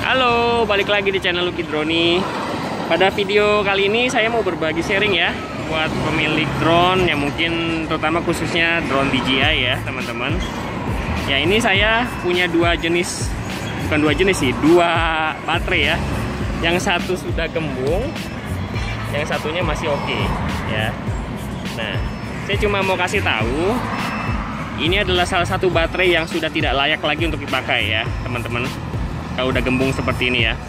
Halo, balik lagi di channel Lucky Drone. Pada video kali ini saya mau berbagi sharing ya buat pemilik drone yang mungkin terutama khususnya drone DJI ya teman-teman. Ya ini saya punya dua jenis, bukan dua jenis sih, dua baterai ya. Yang satu sudah gembung, yang satunya masih oke ya. Nah, saya cuma mau kasih tahu ini adalah salah satu baterai yang sudah tidak layak lagi untuk dipakai ya teman-teman. Kalau udah gembung seperti ini ya.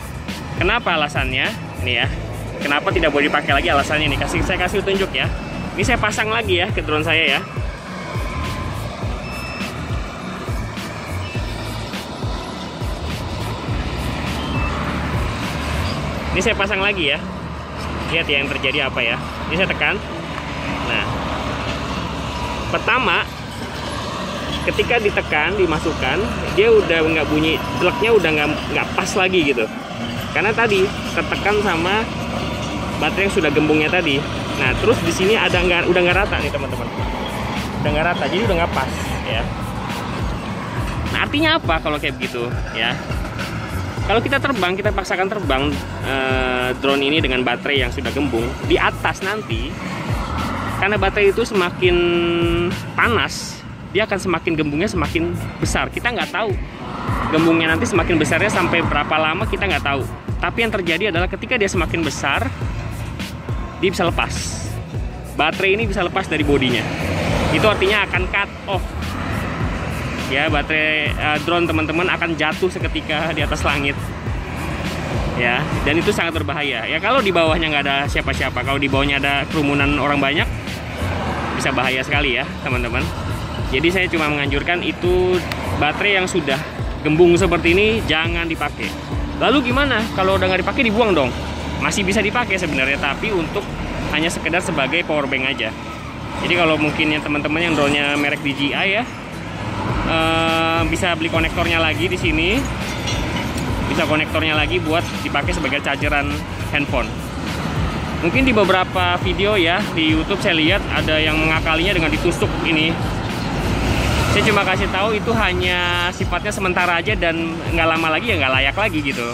Kenapa alasannya? Ini ya. Kenapa tidak boleh dipakai lagi alasannya nih? Saya kasih tunjuk ya. Ini saya pasang lagi ya ke drone saya ya. Ini saya pasang lagi ya. Lihat ya yang terjadi apa ya. Ini saya tekan. Nah, pertama ketika ditekan, dimasukkan, dia udah nggak bunyi, jeleknya udah nggak pas lagi gitu. Karena tadi tertekan sama baterai yang sudah gembungnya tadi. Nah, terus di sini udah nggak rata nih teman-teman. Udah nggak rata, jadi udah nggak pas ya. Nah, artinya apa kalau kayak begitu ya? Kalau kita terbang, kita paksakan terbang drone ini dengan baterai yang sudah gembung di atas nanti, karena baterai itu semakin panas, dia akan semakin gembungnya semakin besar. Kita nggak tahu gembungnya nanti semakin besarnya sampai berapa lama, kita nggak tahu. Tapi yang terjadi adalah ketika dia semakin besar, dia bisa lepas. Baterai ini bisa lepas dari bodinya. Itu artinya akan cut off. Ya, baterai drone teman-teman akan jatuh seketika di atas langit. Ya, dan itu sangat berbahaya. Ya, kalau di bawahnya nggak ada siapa-siapa, kalau di bawahnya ada kerumunan orang banyak, bisa bahaya sekali ya teman-teman. Jadi saya cuma menganjurkan itu baterai yang sudah gembung seperti ini jangan dipakai. Lalu gimana? Kalau udah nggak dipakai dibuang dong? Masih bisa dipakai sebenarnya, tapi untuk hanya sekedar sebagai power bank aja. Jadi kalau mungkin yang teman-teman yang drone-nya merek DJI ya, bisa beli konektornya lagi di sini. Bisa konektornya lagi buat dipakai sebagai chargeran handphone. Mungkin di beberapa video ya di YouTube saya lihat ada yang mengakalinya dengan ditusuk ini. Saya cuma kasih tahu itu hanya sifatnya sementara aja dan nggak lama lagi ya nggak layak lagi gitu.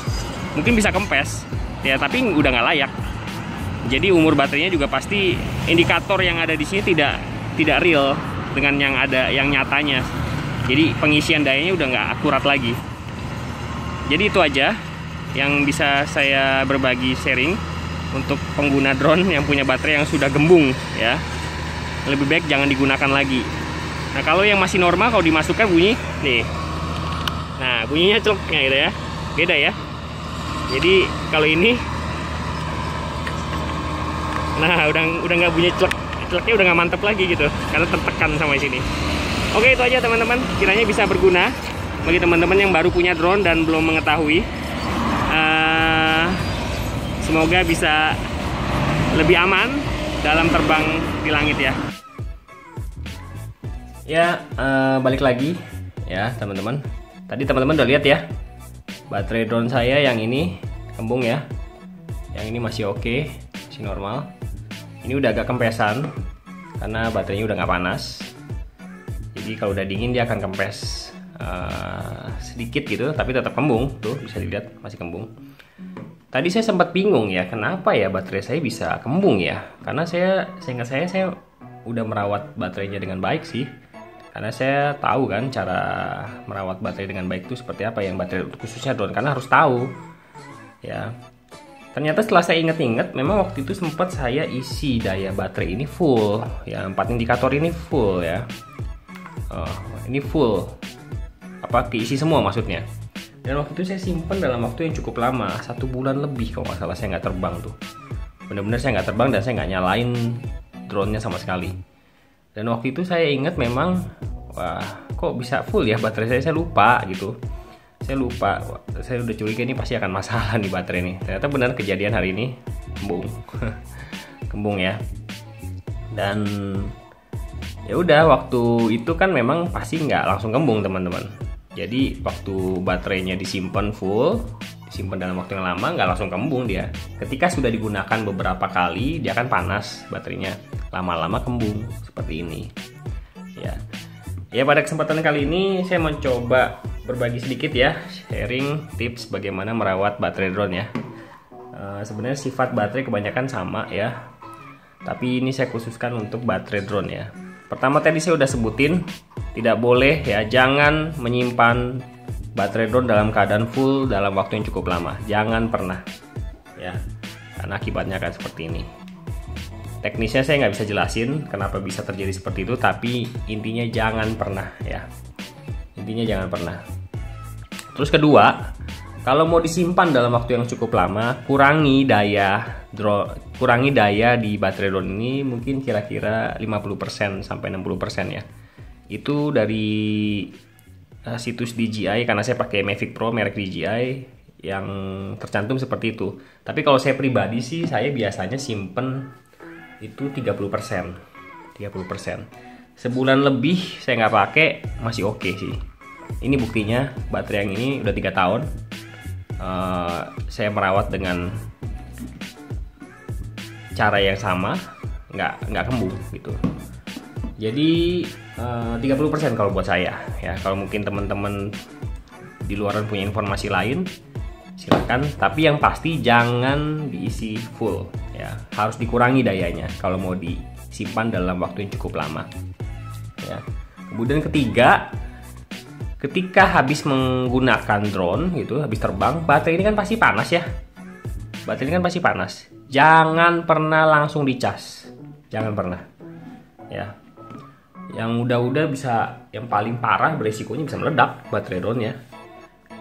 Mungkin bisa kempes ya, tapi udah nggak layak. Jadi umur baterainya juga pasti indikator yang ada di sini tidak real dengan yang nyatanya. Jadi pengisian dayanya udah nggak akurat lagi. Jadi itu aja yang bisa saya berbagi sharing untuk pengguna drone yang punya baterai yang sudah gembung ya. Lebih baik jangan digunakan lagi. Nah, kalau yang masih normal, kalau dimasukkan bunyi nih. Nah, bunyinya celeknya gitu ya. Beda ya. Jadi kalau ini, nah udah nggak bunyi celek. Celeknya udah nggak mantep lagi gitu, karena tertekan sama di sini. Oke, itu aja teman-teman. Kiranya bisa berguna bagi teman-teman yang baru punya drone dan belum mengetahui. Semoga bisa lebih aman dalam terbang di langit ya. Ya, balik lagi ya teman-teman. Tadi teman-teman udah lihat ya, baterai drone saya yang ini gembung ya. Yang ini masih oke, masih normal. Ini udah agak kempesan karena baterainya udah nggak panas. Jadi kalau udah dingin dia akan kempes sedikit gitu, tapi tetap gembung. Tuh bisa dilihat masih gembung. Tadi saya sempat bingung ya, kenapa ya baterai saya bisa gembung ya? Karena seingat saya udah merawat baterainya dengan baik sih. Karena saya tahu kan cara merawat baterai dengan baik itu seperti apa, yang baterai khususnya drone, karena harus tahu ya. Ternyata setelah saya inget-inget, memang waktu itu sempat saya isi daya baterai ini full ya, 4 indikator ini full ya. Ini full apa, keisi semua maksudnya. Dan waktu itu saya simpan dalam waktu yang cukup lama, 1 bulan lebih kalau nggak salah saya nggak terbang tuh. Bener-bener saya nggak terbang dan saya nggak nyalain drone-nya sama sekali. Dan waktu itu saya ingat memang, wah kok bisa full ya baterai saya lupa gitu. Saya lupa, saya udah curiga ini pasti akan masalah di baterai ini. Ternyata benar kejadian hari ini, gembung. Gembung ya. Dan ya udah, waktu itu kan memang pasti nggak langsung gembung teman-teman. Jadi waktu baterainya disimpan full, disimpan dalam waktu yang lama, nggak langsung gembung dia. Ketika sudah digunakan beberapa kali, dia akan panas baterainya. Lama-lama kembung seperti ini ya. Ya, pada kesempatan kali ini saya mencoba berbagi sedikit ya, sharing tips bagaimana merawat baterai drone ya. Sebenarnya sifat baterai kebanyakan sama ya, tapi ini saya khususkan untuk baterai drone ya. Pertama tadi saya udah sebutin, tidak boleh ya, jangan menyimpan baterai drone dalam keadaan full dalam waktu yang cukup lama. Jangan pernah ya, karena akibatnya akan seperti ini. Teknisnya saya nggak bisa jelasin kenapa bisa terjadi seperti itu, tapi intinya jangan pernah ya. Intinya jangan pernah. Terus kedua, kalau mau disimpan dalam waktu yang cukup lama, kurangi daya di baterai drone ini mungkin kira-kira 50% sampai 60% ya. Itu dari situs DJI, karena saya pakai Mavic Pro merek DJI yang tercantum seperti itu. Tapi kalau saya pribadi sih, saya biasanya simpen itu 30%. Sebulan lebih saya nggak pakai masih oke sih. Ini buktinya baterai yang ini udah 3 tahun. Saya merawat dengan cara yang sama, nggak kembung gitu. Jadi 30% kalau buat saya ya. Kalau mungkin teman-teman di luaran punya informasi lain, silakan. Tapi yang pasti jangan diisi full ya. Harus dikurangi dayanya kalau mau disimpan dalam waktu yang cukup lama ya. Kemudian ketiga, ketika habis menggunakan drone gitu, habis terbang, baterai ini kan pasti panas ya. Baterai ini kan pasti panas. Jangan pernah langsung dicas. Jangan pernah. Ya. Yang udah bisa, yang paling parah beresikonya bisa meledak baterai drone ya.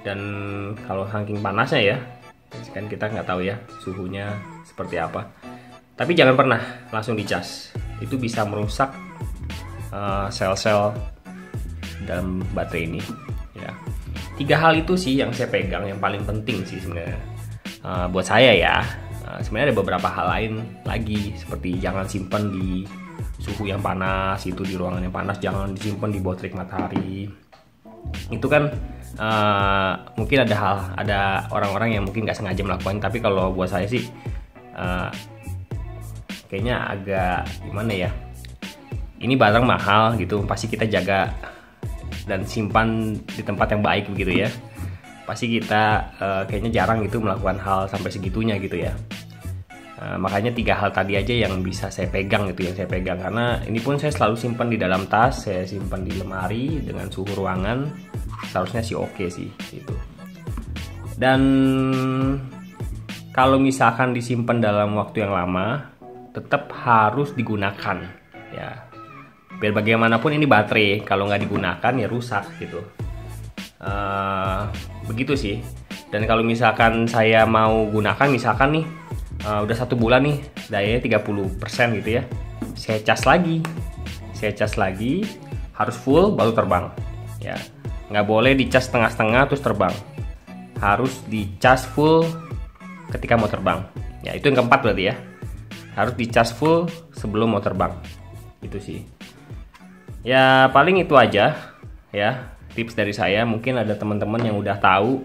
Dan kalau saking panasnya ya, kan kita nggak tahu ya suhunya seperti apa. Tapi jangan pernah langsung dicas. Itu bisa merusak sel-sel dalam baterai ini ya. 3 hal itu sih yang saya pegang, yang paling penting sih sebenarnya buat saya ya. Sebenarnya ada beberapa hal lain lagi, seperti jangan simpan di suhu yang panas, itu di ruangan yang panas, jangan disimpan di bawah terik matahari. Itu kan mungkin ada orang-orang yang mungkin nggak sengaja melakukan, tapi kalau buat saya sih kayaknya agak gimana ya. Ini barang mahal gitu, pasti kita jaga dan simpan di tempat yang baik begitu ya. Pasti kita kayaknya jarang gitu melakukan hal sampai segitunya gitu ya. Makanya 3 hal tadi aja yang bisa saya pegang gitu, yang saya pegang, karena ini pun saya selalu simpan di dalam tas, saya simpan di lemari dengan suhu ruangan, seharusnya sih oke sih gitu. Dan kalau misalkan disimpan dalam waktu yang lama, tetap harus digunakan ya. Biar bagaimanapun ini baterai, kalau nggak digunakan ya rusak gitu. Begitu sih. Dan kalau misalkan saya mau gunakan, misalkan nih udah 1 bulan nih, dayanya 30% gitu ya, saya cas lagi, harus full baru terbang ya. Nggak boleh dicas setengah-setengah terus terbang, harus dicas full ketika mau terbang ya. Itu yang keempat berarti ya, harus dicas full sebelum mau terbang. Itu sih ya, paling itu aja ya tips dari saya. Mungkin ada teman-teman yang udah tahu,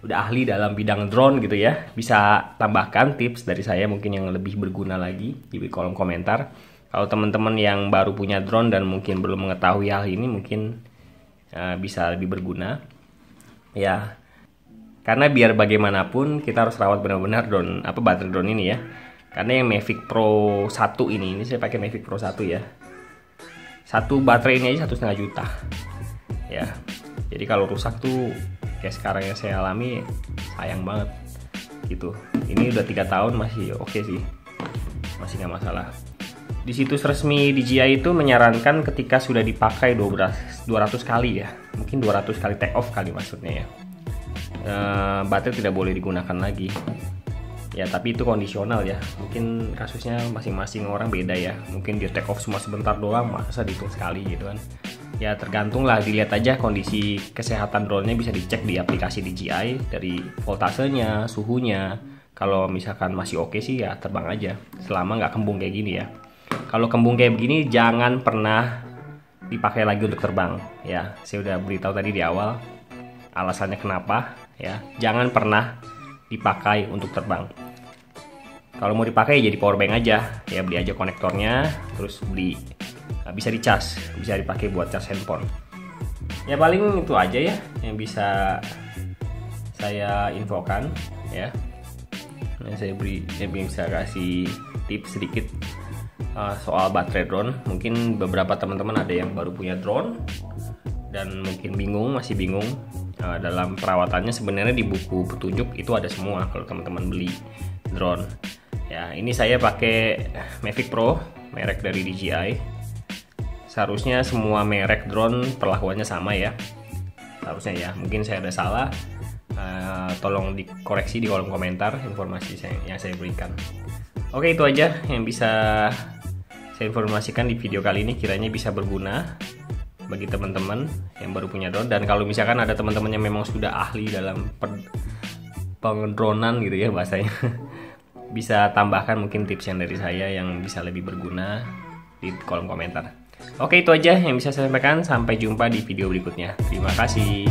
udah ahli dalam bidang drone gitu ya, bisa tambahkan tips dari saya mungkin yang lebih berguna lagi di kolom komentar. Kalau teman-teman yang baru punya drone dan mungkin belum mengetahui hal ini, mungkin bisa lebih berguna ya. Karena biar bagaimanapun kita harus rawat benar-benar baterai drone ini ya. Karena yang Mavic Pro 1 ini saya pakai Mavic Pro 1 ya. Satu baterai ini aja 1,5 juta ya. Jadi kalau rusak tuh kayak sekarang yang saya alami, sayang banget gitu. Ini udah 3 tahun masih oke sih, masih nggak masalah. Di situs resmi DJI itu menyarankan ketika sudah dipakai 200 kali ya, mungkin 200 kali take off kali maksudnya ya, baterai tidak boleh digunakan lagi ya. Tapi itu kondisional ya, mungkin kasusnya masing-masing orang beda ya. Mungkin dia take off cuma sebentar doang, masa dihitung sekali gitu kan ya. Tergantung lah, dilihat aja kondisi kesehatan drone-nya, bisa dicek di aplikasi DJI dari voltasenya, suhunya. Kalau misalkan masih oke sih ya terbang aja, selama nggak kembung kayak gini ya. Kalau kembung kayak begini jangan pernah dipakai lagi untuk terbang ya. Saya udah beritahu tadi di awal alasannya kenapa ya. Jangan pernah dipakai untuk terbang. Kalau mau dipakai jadi power bank aja ya, beli aja konektornya, terus bisa dicas, bisa dipakai buat cas handphone Ya paling itu aja ya yang bisa saya infokan ya. Saya bisa kasih tips sedikit soal baterai drone. Mungkin beberapa teman-teman ada yang baru punya drone dan mungkin masih bingung dalam perawatannya. Sebenarnya di buku petunjuk itu ada semua kalau teman-teman beli drone. Ya, ini saya pakai Mavic Pro, merek dari DJI. Seharusnya semua merek drone perlakuannya sama ya, harusnya ya. Mungkin saya ada salah, tolong dikoreksi di kolom komentar informasi yang saya berikan. Oke, itu aja yang bisa saya informasikan di video kali ini. Kiranya bisa berguna bagi teman-teman yang baru punya drone. Dan kalau misalkan ada teman-teman yang memang sudah ahli dalam pengedronan gitu ya bahasanya, bisa tambahkan mungkin tips yang dari saya yang bisa lebih berguna di kolom komentar. Oke, itu aja yang bisa saya sampaikan. Sampai jumpa di video berikutnya. Terima kasih.